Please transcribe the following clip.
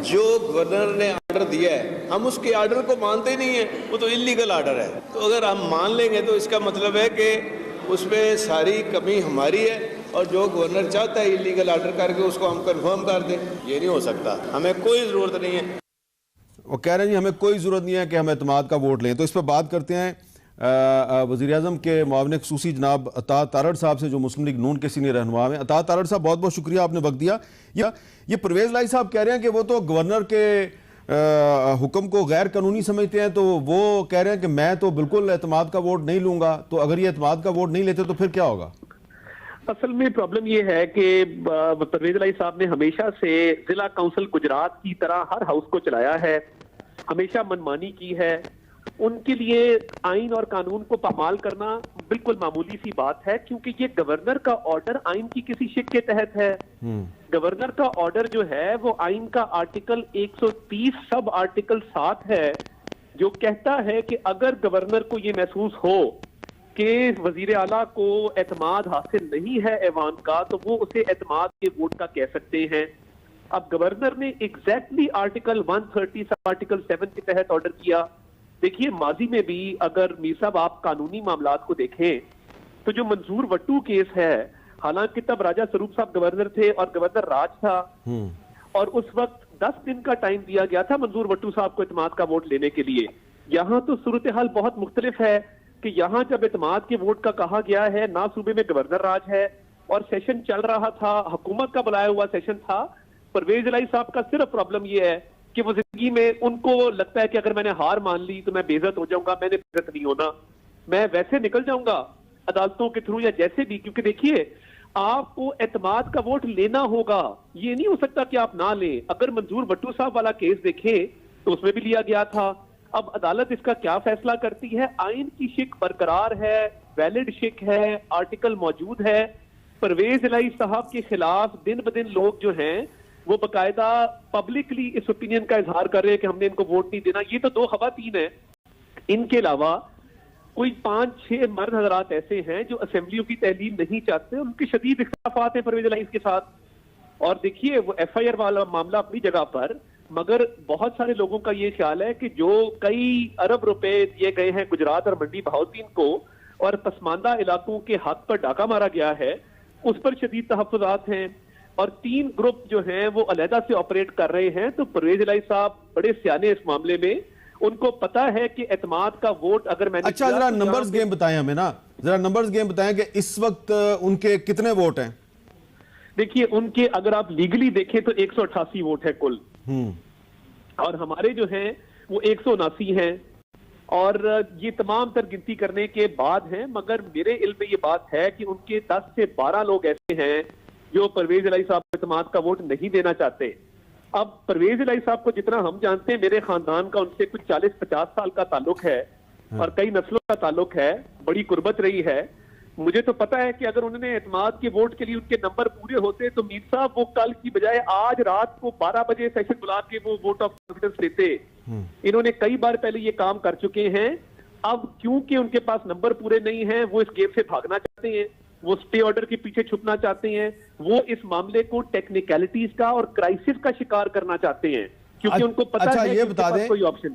जो गवर्नर ने ऑर्डर दिया है हम उसके ऑर्डर को मानते ही नहीं है, वो तो इलीगल ऑर्डर है। तो अगर हम मान लेंगे तो इसका मतलब है कि उसमें सारी कमी हमारी है और जो गवर्नर चाहता है इलीगल ऑर्डर करके उसको हम कंफर्म कर दें। ये नहीं हो सकता, हमें कोई ज़रूरत नहीं है। वो कह रहे हैं जी हमें कोई ज़रूरत नहीं है कि हम एतमाद का वोट लें। तो इस पर बात करते हैं वज़ीर-ए-आज़म के मुआविन ख़ुसूसी जनाब अता तारड़ साहब से, जो मुस्लिम लीग नून के सीनियर रहनुमा हैं। अता तारड़ साहब, बहुत बहुत शुक्रिया, आपने वक्त दिया। ये परवेज़ लाई साहब कह रहे हैं कि वो तो गवर्नर के हुक्म को गैर कानूनी समझते हैं, तो वो कह रहे हैं कि मैं तो बिल्कुल एतमाद का वोट नहीं लूंगा। तो अगर ये एतमाद का वोट नहीं लेते तो फिर क्या होगा? असल में प्रॉब्लम ये है कि परवेज लाई साहब ने हमेशा से जिला काउंसिल गुजरात की तरह हर हाउस को चलाया है, हमेशा मनमानी की है। उनके लिए आइन और कानून को पामाल करना बिल्कुल मामूली सी बात है, क्योंकि ये गवर्नर का ऑर्डर आइन की किसी शिक के तहत है। गवर्नर का ऑर्डर जो है वो आइन का आर्टिकल 130 सब आर्टिकल 7 है, जो कहता है कि अगर गवर्नर को ये महसूस हो कि वजीर आला को एतमाद हासिल नहीं है ऐवान का, तो वो उसे एतमाद के वोट का कह सकते हैं। अब गवर्नर ने एग्जैक्टली आर्टिकल 130 सब आर्टिकल 7 के तहत ऑर्डर किया। देखिए, माजी में भी अगर मीर साहब आप कानूनी मामलात को देखें तो जो मंजूर वट्टू केस है, हालांकि तब राजा स्वरूप साहब गवर्नर थे और गवर्नर राज था, और उस वक्त 10 दिन का टाइम दिया गया था मंजूर वट्टू साहब को एतमाद का वोट लेने के लिए। यहाँ तो सूरत हाल बहुत मुख्तलिफ है कि यहाँ जब एतमाद के वोट का कहा गया है, ना सूबे में गवर्नर राज है और सेशन चल रहा था, हुकूमत का बुलाया हुआ सेशन था। परवेज लाई साहब का सिर्फ प्रॉब्लम यह है कि वो जिंदगी में उनको लगता है कि अगर मैंने हार मान ली तो मैं बेइज्जत हो जाऊंगा। मैंने बेइज्जत नहीं होना, मैं वैसे निकल जाऊंगा अदालतों के थ्रू या जैसे भी, क्योंकि देखिए आपको एतमाद का वोट लेना होगा। ये नहीं हो सकता कि आप ना लें। अगर मंजूर वट्टू साहब वाला केस देखें तो उसमें भी लिया गया था। अब अदालत इसका क्या फैसला करती है? आइन की शिक बरकरार है, वैलिड शिक है, आर्टिकल मौजूद है। परवेज लाई साहब के खिलाफ दिन ब दिन लोग जो हैं वो बकायदा पब्लिकली इस ओपिनियन का इजहार कर रहे हैं कि हमने इनको वोट नहीं देना। ये तो 2 खवातीन हैं, इनके अलावा कोई 5-6 मर्द हजरात ऐसे हैं जो असेंबलियों की तहलील नहीं चाहते। उनके शदीद इख्तिलाफात हैं परवेज लाई के साथ। और देखिए, वो FIR वाला मामला अपनी जगह पर, मगर बहुत सारे लोगों का ये ख्याल है कि जो कई अरब रुपए दिए गए हैं गुजरात और मंडी बहाउद्दीन को और पसमानदा इलाकों के हक पर डाका मारा गया है, उस पर शदीद तहफ्फुज़ात हैं और 3 ग्रुप जो हैं वो अलहदा से ऑपरेट कर रहे हैं। तो परवेज लाई साहब बड़े सियाने इस मामले में, उनको पता है कि एतमाद का वोट अगर मैंने अच्छा, जरा नंबर्स गेम बताएं हमें ना, जरा नंबर्स गेम बताएं कि इस वक्त उनके कितने वोट हैं? देखिए, उनके अगर आप लीगली देखें तो 188 वोट है कुल, और हमारे जो हैं वो 179 हैं, और ये तमाम तर गिनती करने के बाद हैं। मगर मेरे इल्म में ये बात है कि उनके 10 से 12 लोग ऐसे हैं जो परवेज लाई साहब को एतमाद का वोट नहीं देना चाहते। अब परवेज लाई साहब को जितना हम जानते हैं, मेरे खानदान का उनसे कुछ 40-50 साल का ताल्लुक है और कई नस्लों का ताल्लुक है, बड़ी कुर्बत रही है। मुझे तो पता है कि अगर उन्होंने एतमाद के वोट के लिए उनके नंबर पूरे होते तो मीर साहब वो कल की बजाय आज रात को 12 बजे सेशन बुला के वो वोट ऑफ कॉन्फिडेंस लेते। इन्होंने कई बार पहले ये काम कर चुके हैं। अब क्योंकि उनके पास नंबर पूरे नहीं हैं, वो इस गेम से भागना चाहते हैं, वो स्टे ऑर्डर के पीछे छुपना चाहते हैं, वो इस मामले को टेक्निकलिटीज का और क्राइसिस का शिकार करना चाहते हैं, क्योंकि उनको पता है ये कि बता दें कोई ऑप्शन